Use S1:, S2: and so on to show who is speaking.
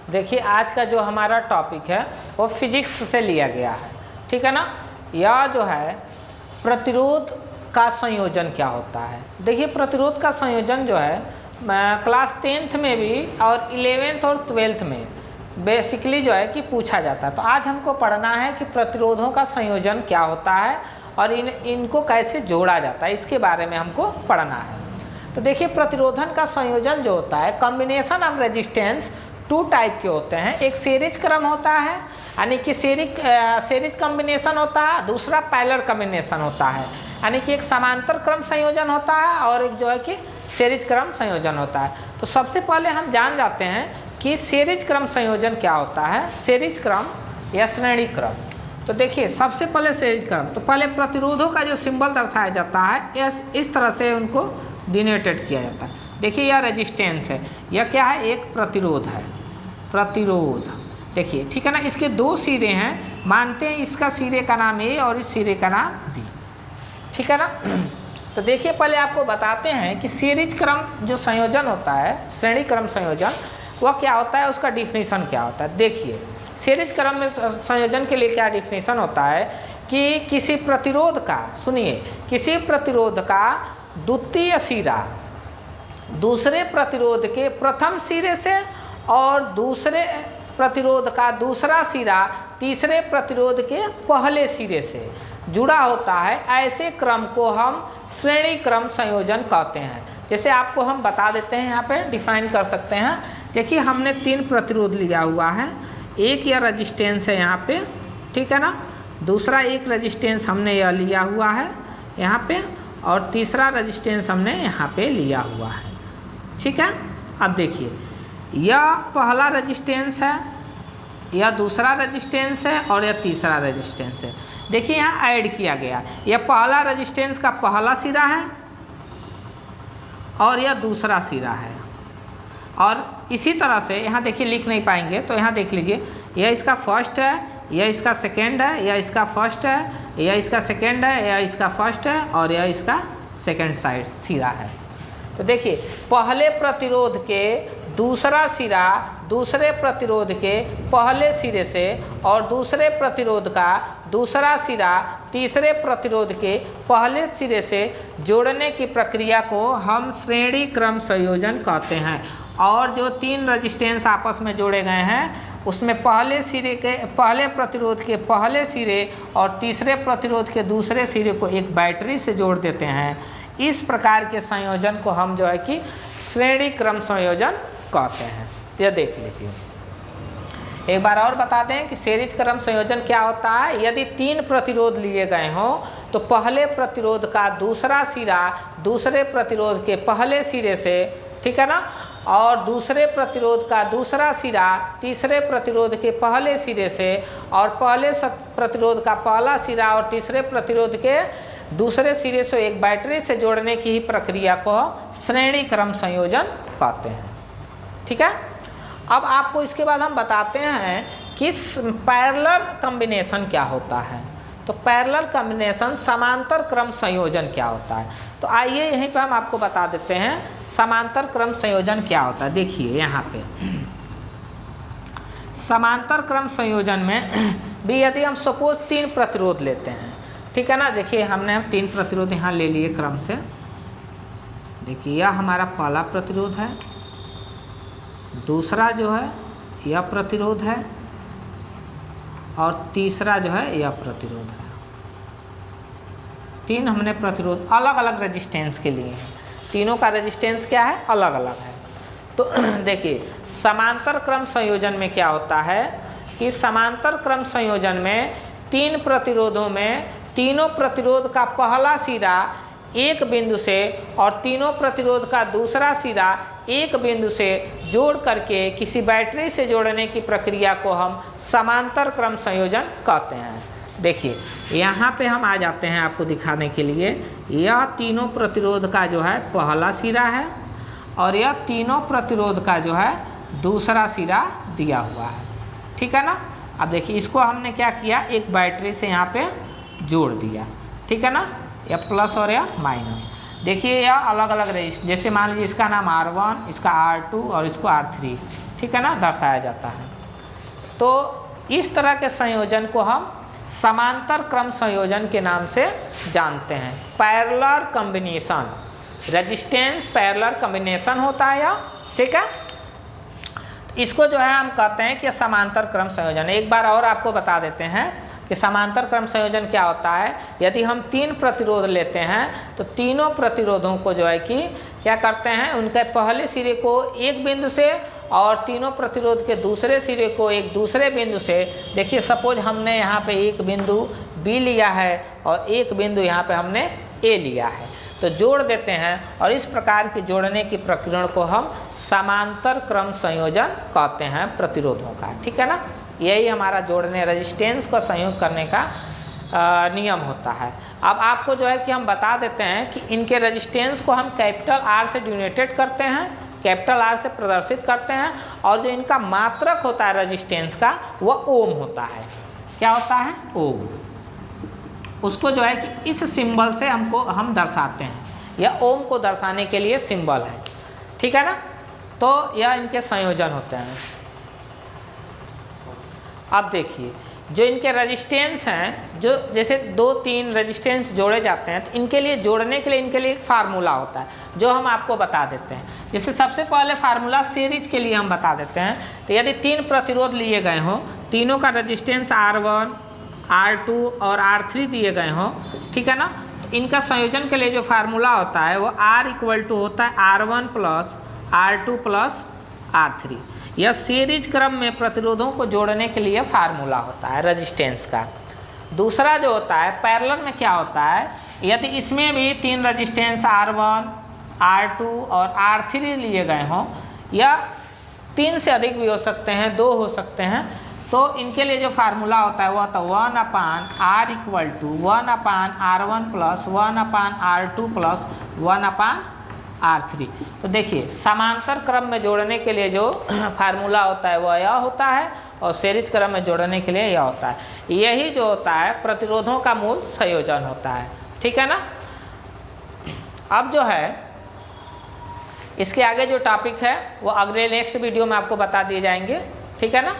S1: देखिए आज का जो हमारा टॉपिक है वो फिजिक्स से लिया गया है, ठीक है ना। यह जो है प्रतिरोध का संयोजन क्या होता है। देखिए प्रतिरोध का संयोजन जो है क्लास 10th में भी और 11th और 12th में बेसिकली जो है कि पूछा जाता है। तो आज हमको पढ़ना है कि प्रतिरोधों का संयोजन क्या होता है और इनको कैसे जोड़ा जाता है, इसके बारे में हमको पढ़ना है। तो देखिए प्रतिरोधन का संयोजन जो होता है, कॉम्बिनेशन ऑफ रेजिस्टेंस 2 टाइप के होते हैं। एक सीरीज क्रम होता है, यानी कि सीरीज कॉम्बिनेशन होता है, दूसरा पैरेलल कॉम्बिनेशन होता है, यानी कि एक समांतर क्रम संयोजन होता है और एक जो है कि सीरीज क्रम संयोजन होता है। तो सबसे पहले हम जान जाते हैं कि सीरीज क्रम संयोजन क्या होता है, सीरीज क्रम या श्रेणी क्रम। तो देखिए सबसे पहले सीरीज क्रम, तो पहले प्रतिरोधों का जो सिंबल दर्शाया जाता है इस तरह से उनको डिनोटेड किया जाता है। देखिए यह रेजिस्टेंस है, यह क्या है, एक प्रतिरोध है, प्रतिरोध। देखिए ठीक है ना, इसके 2 सिरे हैं, मानते हैं इसका सिरे का नाम ए और इस सिरे का नाम बी, ठीक है ना। तो देखिए पहले आपको बताते हैं कि सीरीज क्रम जो संयोजन होता है, श्रेणी क्रम संयोजन, वह क्या होता है, उसका डिफिनीशन क्या होता है। देखिए सीरीज क्रम में संयोजन के लिए क्या डिफिनीशन होता है कि किसी प्रतिरोध का, सुनिए, किसी प्रतिरोध का द्वितीय सिरा दूसरे प्रतिरोध के प्रथम सिरे से और दूसरे प्रतिरोध का दूसरा सिरा तीसरे प्रतिरोध के पहले सिरे से जुड़ा होता है, ऐसे क्रम को हम श्रेणी क्रम संयोजन कहते हैं। जैसे आपको हम बता देते हैं, यहाँ पे डिफाइन कर सकते हैं। देखिए हमने 3 प्रतिरोध लिया हुआ है, एक यह रेजिस्टेंस है यहाँ पे, ठीक है ना, दूसरा एक रेजिस्टेंस हमने यह लिया हुआ है यहाँ पे, और तीसरा रेजिस्टेंस हमने यहाँ पे लिया हुआ है, ठीक है। अब देखिए यह पहला रेजिस्टेंस है, यह दूसरा रेजिस्टेंस है और यह तीसरा रेजिस्टेंस है। देखिए यहाँ ऐड किया गया, यह पहला रेजिस्टेंस का पहला सिरा है और यह दूसरा सिरा है। और इसी तरह से यहाँ देखिए लिख नहीं पाएंगे, तो यहाँ देख लीजिए, यह इसका फर्स्ट है, यह इसका सेकेंड है, यह इसका फर्स्ट है, यह इसका सेकेंड है, यह इसका फर्स्ट है और यह इसका सेकेंड साइड सिरा है। तो देखिए पहले प्रतिरोध के दूसरा सिरा दूसरे प्रतिरोध के पहले सिरे से और दूसरे प्रतिरोध का दूसरा सिरा तीसरे प्रतिरोध के पहले सिरे से जोड़ने की प्रक्रिया को हम श्रेणी क्रम संयोजन कहते हैं। और जो 3 रेजिस्टेंस आपस में जोड़े गए हैं उसमें पहले प्रतिरोध के पहले सिरे और तीसरे प्रतिरोध के दूसरे सिरे को एक बैटरी से जोड़ देते हैं। इस प्रकार के संयोजन को हम जो है कि श्रेणी क्रम संयोजन कहते हैं। यह देख लीजिए, एक बार और बता दें कि सीरीज क्रम संयोजन क्या होता है। यदि 3 प्रतिरोध लिए गए हों तो पहले प्रतिरोध का दूसरा सिरा दूसरे प्रतिरोध के पहले सिरे से, ठीक है ना, और दूसरे प्रतिरोध का दूसरा सिरा तीसरे प्रतिरोध के पहले सिरे से और पहले प्रतिरोध का पहला सिरा और तीसरे प्रतिरोध के दूसरे सिरे से एक बैटरी से जोड़ने की ही प्रक्रिया को श्रेणी क्रम संयोजन कहते हैं, ठीक है। अब आपको इसके बाद हम बताते हैं कि पैरेलल कॉम्बिनेशन क्या होता है। तो पैरेलल कॉम्बिनेशन समांतर क्रम संयोजन क्या होता है। तो आइए यहीं पे हम आपको बता देते हैं समांतर क्रम संयोजन क्या होता है। देखिए यहाँ पे समांतर क्रम संयोजन में भी यदि हम सपोज 3 प्रतिरोध लेते हैं, ठीक है ना। देखिए हमने 3 प्रतिरोध यहाँ ले लिए क्रम से। देखिए यह हमारा पहला प्रतिरोध है, दूसरा जो है यह प्रतिरोध है और तीसरा जो है यह प्रतिरोध है। 3 हमने प्रतिरोध अलग अलग रेजिस्टेंस के लिए हैं, तीनों का रेजिस्टेंस क्या है, अलग अलग है। तो देखिए समांतर क्रम संयोजन में क्या होता है कि समांतर क्रम संयोजन में 3 प्रतिरोधों में तीनों प्रतिरोध का पहला सिरा एक बिंदु से और तीनों प्रतिरोध का दूसरा सिरा एक बिंदु से जोड़ करके किसी बैटरी से जोड़ने की प्रक्रिया को हम समांतर क्रम संयोजन कहते हैं। देखिए यहाँ पे हम आ जाते हैं आपको दिखाने के लिए। यह तीनों प्रतिरोध का जो है पहला सिरा है और यह तीनों प्रतिरोध का जो है दूसरा सिरा दिया हुआ है, ठीक है ना। अब देखिए इसको हमने क्या किया, एक बैटरी से यहाँ पे जोड़ दिया, ठीक है ना, या प्लस और या माइनस। देखिए यह अलग अलग रजिस्टर, जैसे मान लीजिए इसका नाम R1, इसका R2 और इसको R3, ठीक है ना, दर्शाया जाता है। तो इस तरह के संयोजन को हम समांतर क्रम संयोजन के नाम से जानते हैं। Parallel combination, resistance parallel combination होता है यह, ठीक है। इसको जो है हम कहते हैं कि समांतर क्रम संयोजन। एक बार और आपको बता देते हैं कि समांतर क्रम संयोजन क्या होता है। यदि हम 3 प्रतिरोध लेते हैं तो तीनों प्रतिरोधों को जो है कि क्या करते हैं, उनके पहले सिरे को एक बिंदु से और तीनों प्रतिरोध के दूसरे सिरे को एक दूसरे बिंदु से, देखिए सपोज हमने यहाँ पे एक बिंदु B लिया है और एक बिंदु यहाँ पे हमने A लिया है, तो जोड़ देते हैं और इस प्रकार की जोड़ने की प्रक्रिया को हम समांतर क्रम संयोजन कहते हैं प्रतिरोधों का, ठीक है ना। यही हमारा जोड़ने रेजिस्टेंस को संयोग करने का नियम होता है। अब आपको जो है कि हम बता देते हैं कि इनके रेजिस्टेंस को हम कैपिटल R से डिनोटेड करते हैं, कैपिटल R से प्रदर्शित करते हैं, और जो इनका मात्रक होता है रेजिस्टेंस का वह ओम होता है। क्या होता है? ओम। उसको जो है कि इस सिंबल से हम दर्शाते हैं, यह ओम को दर्शाने के लिए सिंबल है, ठीक है ना। तो यह इनके संयोजन होते हैं। अब देखिए जो इनके रेजिस्टेंस हैं, जो जैसे 2-3 रेजिस्टेंस जोड़े जाते हैं, तो इनके लिए जोड़ने के लिए इनके लिए एक फार्मूला होता है जो हम आपको बता देते हैं। जैसे सबसे पहले फार्मूला सीरीज के लिए हम बता देते हैं। तो यदि 3 प्रतिरोध लिए गए हों, तीनों का रेजिस्टेंस R1, R2 और R3 दिए गए हों, ठीक है ना, तो इनका संयोजन के लिए जो फार्मूला होता है वो R होता है R1 + R2 + R3। यह सीरीज क्रम में प्रतिरोधों को जोड़ने के लिए फार्मूला होता है रेजिस्टेंस का। दूसरा जो होता है पैरेलल में क्या होता है, यदि इसमें भी 3 रेजिस्टेंस R1, R2 और R3 लिए गए हों, या 3 से अधिक भी हो सकते हैं, 2 हो सकते हैं, तो इनके लिए जो फार्मूला होता है वह तो 1/R = 1/R1 + 1/R2 + 1/R3। तो देखिए समांतर क्रम में जोड़ने के लिए जो फार्मूला होता है वह यह होता है, और सीरीज क्रम में जोड़ने के लिए यह होता है। यही जो होता है प्रतिरोधों का मूल संयोजन होता है, ठीक है ना। अब जो है इसके आगे जो टॉपिक है वो अगले नेक्स्ट वीडियो में आपको बता दिए जाएंगे, ठीक है ना।